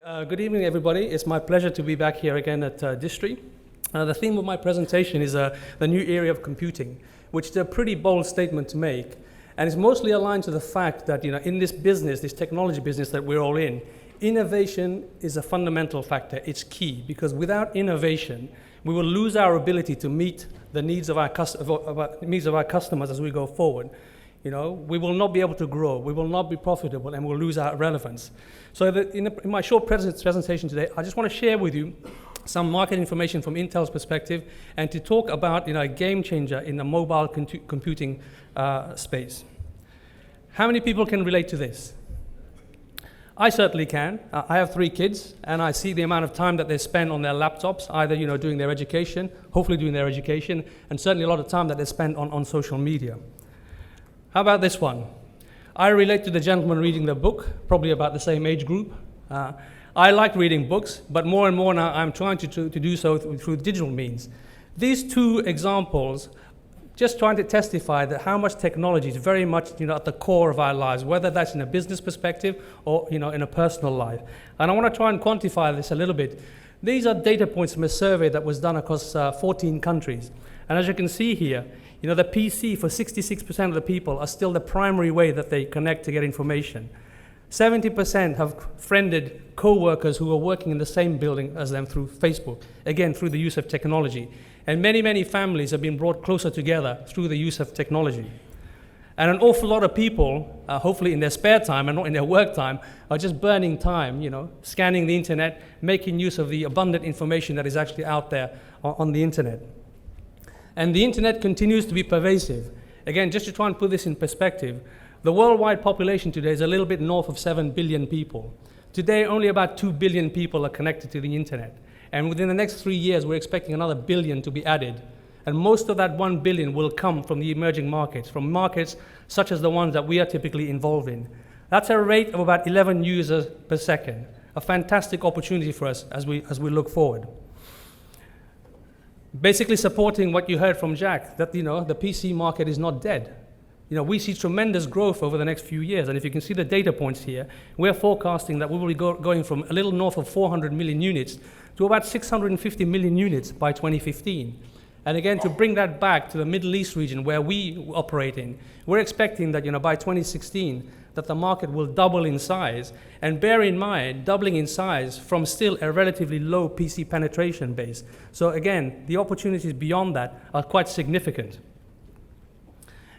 Good evening, everybody. It's my pleasure to be back here again at DISTREE. The theme of my presentation is the new area of computing, which is a pretty bold statement to make, and it's mostly aligned to the fact that in this business, this technology business that we're all in, innovation is a fundamental factor. It's key, because without innovation, we will lose our ability to meet the needs of our customers as we go forward. We will not be able to grow, we will not be profitable, and we'll lose our relevance. So in my short presentation today, I just want to share with you some market information from Intel's perspective and to talk about a game changer in the mobile computing space. How many people can relate to this? I certainly can. I have 3 kids, and I see the amount of time that they spend on their laptops, either doing their education, hopefully doing their education, and certainly a lot of time that they spend on social media. How about this one? I relate to the gentleman reading the book, probably about the same age group. I like reading books, but more and more now I'm trying to do so through digital means. These 2 examples just trying to testify that how much technology is very much at the core of our lives, whether that's in a business perspective or in a personal life. And I want to try and quantify this a little bit. These are data points from a survey that was done across 14 countries. And as you can see here, the PC for 66% of the people are still the primary way that they connect to get information. 70% have friended co-workers who are working in the same building as them through Facebook, again, through the use of technology. And many, many families have been brought closer together through the use of technology. And an awful lot of people, hopefully in their spare time and not in their work time, are just burning time, scanning the internet, making use of the abundant information that is actually out there on the internet. And the internet continues to be pervasive. Again, just to try and put this in perspective, the worldwide population today is a little bit north of 7 billion people. Today, only about 2 billion people are connected to the internet. And within the next 3 years, we're expecting another billion to be added. And most of that 1 billion will come from the emerging markets, from markets such as the ones that we are typically involved in. That's a rate of about 11 users per second, a fantastic opportunity for us as we look forward. Basically supporting what you heard from Jack, that the PC market is not dead. We see tremendous growth over the next few years, and if you can see the data points here, we're forecasting that we will be going from a little north of 400 million units to about 650 million units by 2015. And again, to bring that back to the Middle East region where we operate in, we're expecting that by 2016 that the market will double in size. And bear in mind, doubling in size from still a relatively low PC penetration base. So again, the opportunities beyond that are quite significant.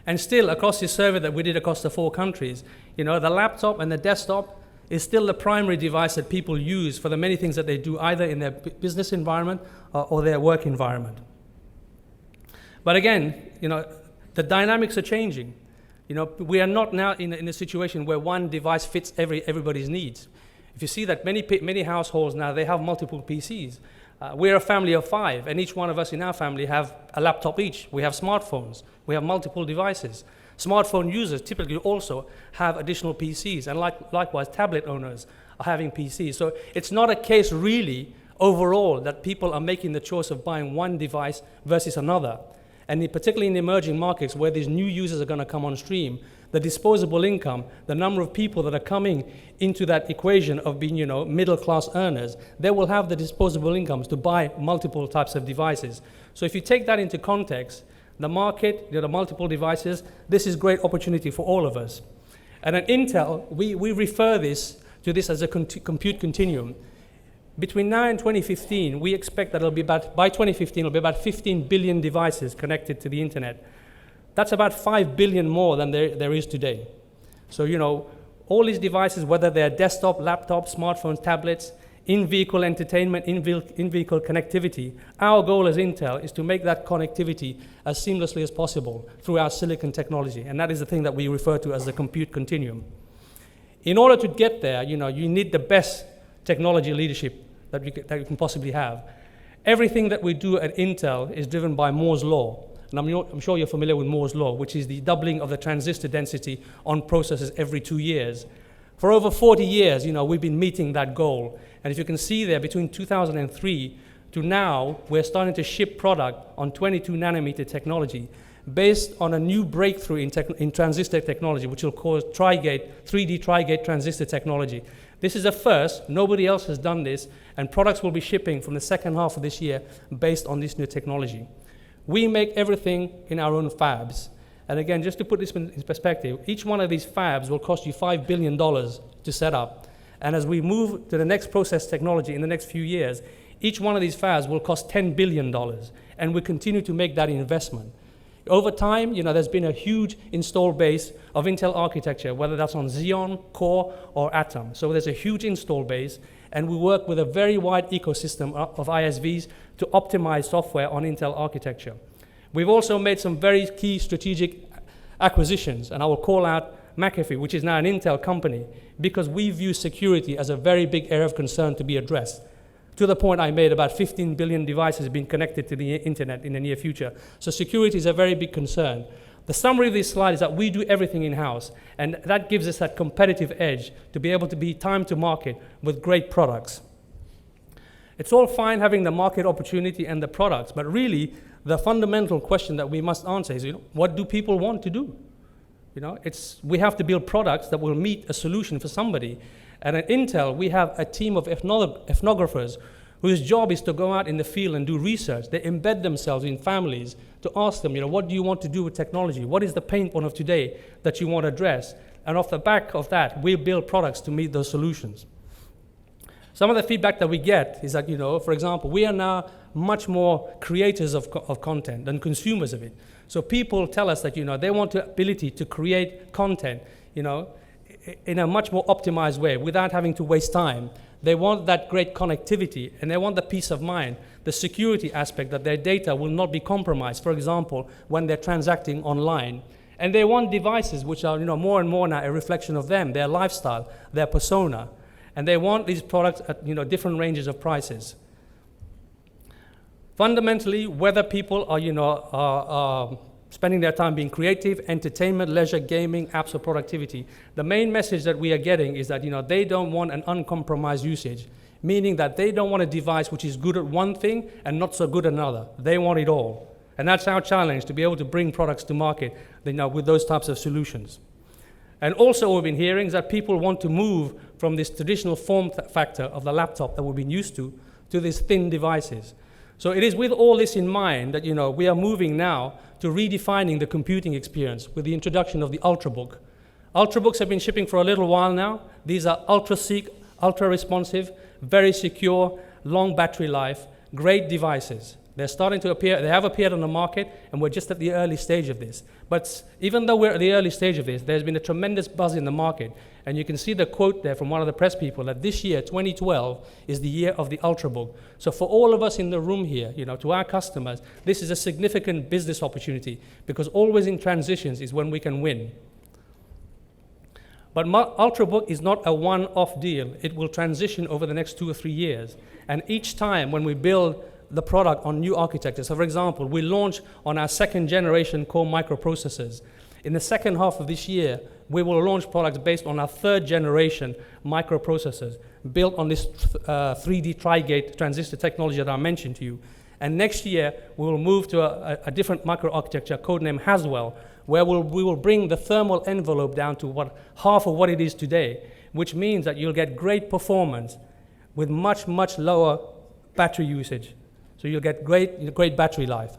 And still, across this survey that we did across the 4 countries, the laptop and the desktop is still the primary device that people use for the many things that they do, either in their business environment or their work environment. But again, the dynamics are changing. We are not now in a situation where one device fits everybody's needs. If you see that many households now, they have multiple PCs. We're a family of 5, and each one of us in our family have a laptop each. We have smartphones. We have multiple devices. Smartphone users typically also have additional PCs, and likewise, tablet owners are having PCs. So it's not a case really overall that people are making the choice of buying one device versus another. And particularly in the emerging markets where these new users are going to come on stream, the disposable income, the number of people that are coming into that equation of being, middle-class earners, they will have the disposable incomes to buy multiple types of devices. So if you take that into context, the market, the multiple devices, this is great opportunity for all of us. And at Intel, we refer to this as a compute continuum. Between now and 2015, we expect that by 2015, it'll be about 15 billion devices connected to the internet. That's about 5 billion more than there is today. So, all these devices, whether they're desktop, laptops, smartphones, tablets, in-vehicle entertainment, in-vehicle connectivity, our goal as Intel is to make that connectivity as seamlessly as possible through our silicon technology. And that is the thing that we refer to as the compute continuum. In order to get there, you need the best technology leadership that you can possibly have. Everything that we do at Intel is driven by Moore's law. And I'm sure you're familiar with Moore's law, which is the doubling of the transistor density on processors every 2 years. For over 40 years, we've been meeting that goal. And if you can see there, between 2003 to now, we're starting to ship product on 22 nanometer technology. based on a new breakthrough in transistor technology, which will cause 3D Tri-Gate transistor technology. This is a first. Nobody else has done this, and products will be shipping from the second half of this year based on this new technology. We make everything in our own fabs. And again, just to put this in perspective, each one of these fabs will cost you $5 billion to set up. And as we move to the next process technology in the next few years, each one of these fabs will cost $10 billion. And we continue to make that investment. Over time, there's been a huge install base of Intel architecture, whether that's on Xeon, Core, or Atom. So there's a huge install base, and we work with a very wide ecosystem of ISVs to optimize software on Intel architecture. We've also made some very key strategic acquisitions, and I will call out McAfee, which is now an Intel company, because we view security as a very big area of concern to be addressed. To the point I made, about 15 billion devices being connected to the internet in the near future. So security is a very big concern. The summary of this slide is that we do everything in-house, and that gives us that competitive edge to be able to be time to market with great products. It's all fine having the market opportunity and the products, but really the fundamental question that we must answer is, what do people want to do? We have to build products that will meet a solution for somebody. And at Intel, we have a team of ethnographers whose job is to go out in the field and do research. They embed themselves in families to ask them, what do you want to do with technology? What is the pain point of today that you want to address? And off the back of that, we build products to meet those solutions. Some of the feedback that we get is that, for example, we are now much more creators of content than consumers of it. So people tell us that, they want the ability to create content, in a much more optimized way without having to waste time. They want that great connectivity, and they want the peace of mind, the security aspect that their data will not be compromised, for example, when they're transacting online. And they want devices which are more and more now a reflection of them, their lifestyle, their persona. And they want these products at different ranges of prices. Fundamentally, whether people are spending their time being creative, entertainment, leisure, gaming, apps, or productivity, the main message that we are getting is that they don't want an uncompromised usage, meaning that they don't want a device which is good at one thing and not so good at another. They want it all. And that's our challenge, to be able to bring products to market with those types of solutions. And also what we've been hearing is that people want to move from this traditional form factor of the laptop that we've been used to these thin devices. So it is with all this in mind that we are moving now to redefining the computing experience with the introduction of the Ultrabook. Ultrabooks have been shipping for a little while now. These are ultra-sleek, ultra-responsive, very secure, long battery life, great devices. They're starting to appear, they have appeared on the market, and we're just at the early stage of this. But even though we're at the early stage of this, there's been a tremendous buzz in the market. And you can see the quote there from one of the press people that this year, 2012, is the year of the Ultrabook. So for all of us in the room here, to our customers, this is a significant business opportunity, because always in transitions is when we can win. But Ultrabook is not a one-off deal. It will transition over the next 2 or 3 years. And each time when we build the product on new architecture. So for example, we launch on our 2nd generation core microprocessors. In the second half of this year, we will launch products based on our 3rd generation microprocessors, built on this 3D Tri-Gate transistor technology that I mentioned to you. And next year, we will move to a different microarchitecture, codenamed Haswell, where we will bring the thermal envelope down to half of what it is today, which means that you'll get great performance with much, much lower battery usage. So you'll get great battery life.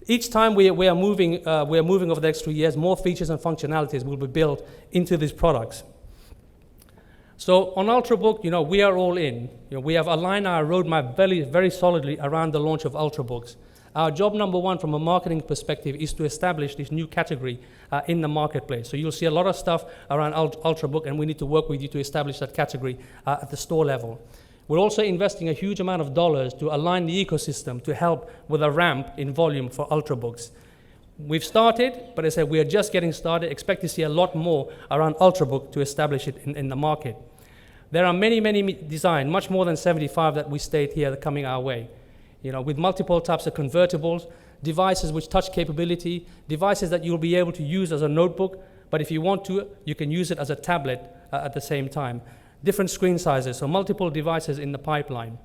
Each time we are moving over the next 3 years, more features and functionalities will be built into these products. So on Ultrabook, we are all in. We have aligned our roadmap very, very solidly around the launch of Ultrabooks. Our job number one from a marketing perspective is to establish this new category in the marketplace. So you'll see a lot of stuff around Ultrabook, and we need to work with you to establish that category at the store level. We're also investing a huge amount of dollars to align the ecosystem to help with a ramp in volume for Ultrabooks. We've started, but as I said, we are just getting started. Expect to see a lot more around Ultrabook to establish it in the market. There are many, many designs, much more than 75 that we state here that are coming our way. With multiple types of convertibles, devices with touch capability, devices that you'll be able to use as a notebook, but if you want to, you can use it as a tablet at the same time. Different screen sizes, so multiple devices in the pipeline.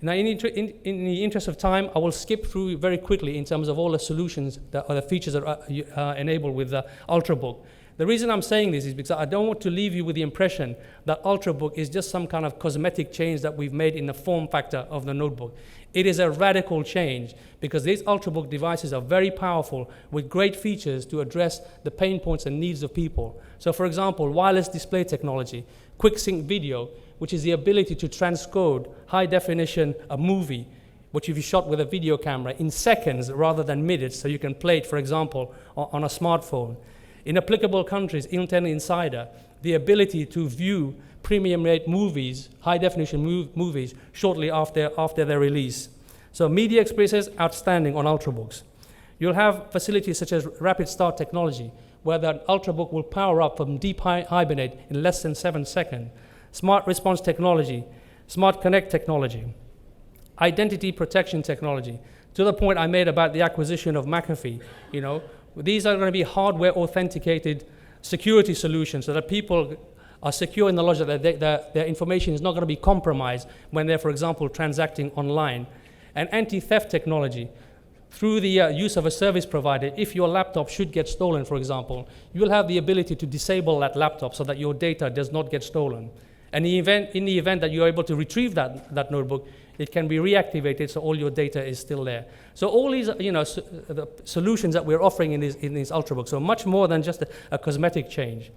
Now, in the interest of time, I will skip through very quickly in terms of all the solutions that are the features that are enabled with the Ultrabook. The reason I'm saying this is because I don't want to leave you with the impression that Ultrabook is just some kind of cosmetic change that we've made in the form factor of the notebook. It is a radical change because these Ultrabook devices are very powerful with great features to address the pain points and needs of people. So, for example, wireless display technology, quick sync video, which is the ability to transcode high definition a movie, which if you shot with a video camera in seconds rather than minutes, so you can play it, for example, on a smartphone. In applicable countries, Internet Insider, the ability to view premium rate movies, high definition movies, shortly after their release. So media experiences, outstanding on Ultrabooks. You'll have facilities such as rapid start technology, where the Ultrabook will power up from deep hibernate in less than 7 seconds. Smart response technology, smart connect technology, identity protection technology. To the point I made about the acquisition of McAfee, these are going to be hardware authenticated security solutions so that people are secure in the knowledge that their information is not going to be compromised when they're, for example, transacting online. And anti-theft technology. Through the use of a service provider, if your laptop should get stolen, for example, you will have the ability to disable that laptop so that your data does not get stolen. And in the event that you're able to retrieve that notebook, it can be reactivated so all your data is still there. So all these the solutions that we're offering in these Ultrabooks, so much more than just a cosmetic change.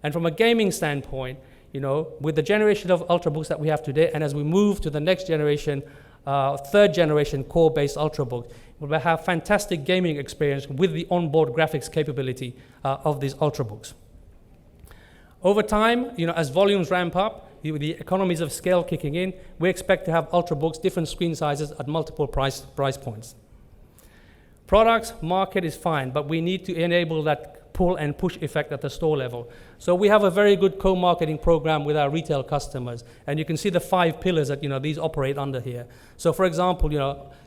And from a gaming standpoint, with the generation of Ultrabooks that we have today, and as we move to the next generation, third generation core-based Ultrabook, we'll have fantastic gaming experience with the onboard graphics capability of these Ultrabooks. Over time, as volumes ramp up, the economies of scale kicking in, we expect to have Ultrabooks, different screen sizes at multiple price points. Products, market is fine, but we need to enable that pull and push effect at the store level. So we have a very good co-marketing program with our retail customers, and you can see the 5 pillars that these operate under here. So for example,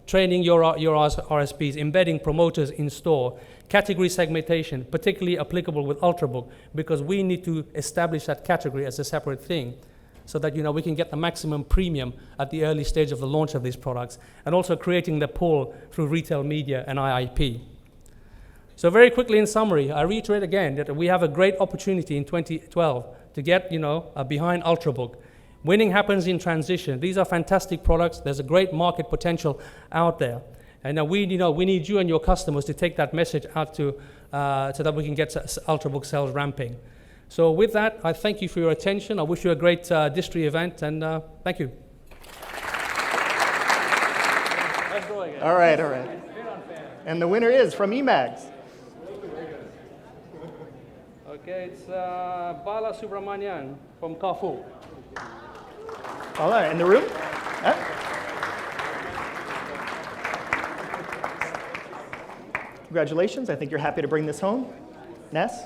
training your RSPs, embedding promoters in store, category segmentation, particularly applicable with Ultrabook, because we need to establish that category as a separate thing so that we can get the maximum premium at the early stage of the launch of these products, and also creating the pull through retail media and IIP. So very quickly in summary, I reiterate again that we have a great opportunity in 2012 to get behind Ultrabook. Winning happens in transition. These are fantastic products. There's a great market potential out there. And we need you and your customers to take that message out so that we can get Ultrabook sales ramping. So with that, I thank you for your attention. I wish you a great DISTREE event, and thank you. All right. And the winner is from Emags. Okay, it's Bala Subramanian from Carrefour. All right, in the room? Congratulations. I think you're happy to bring this home. Nass?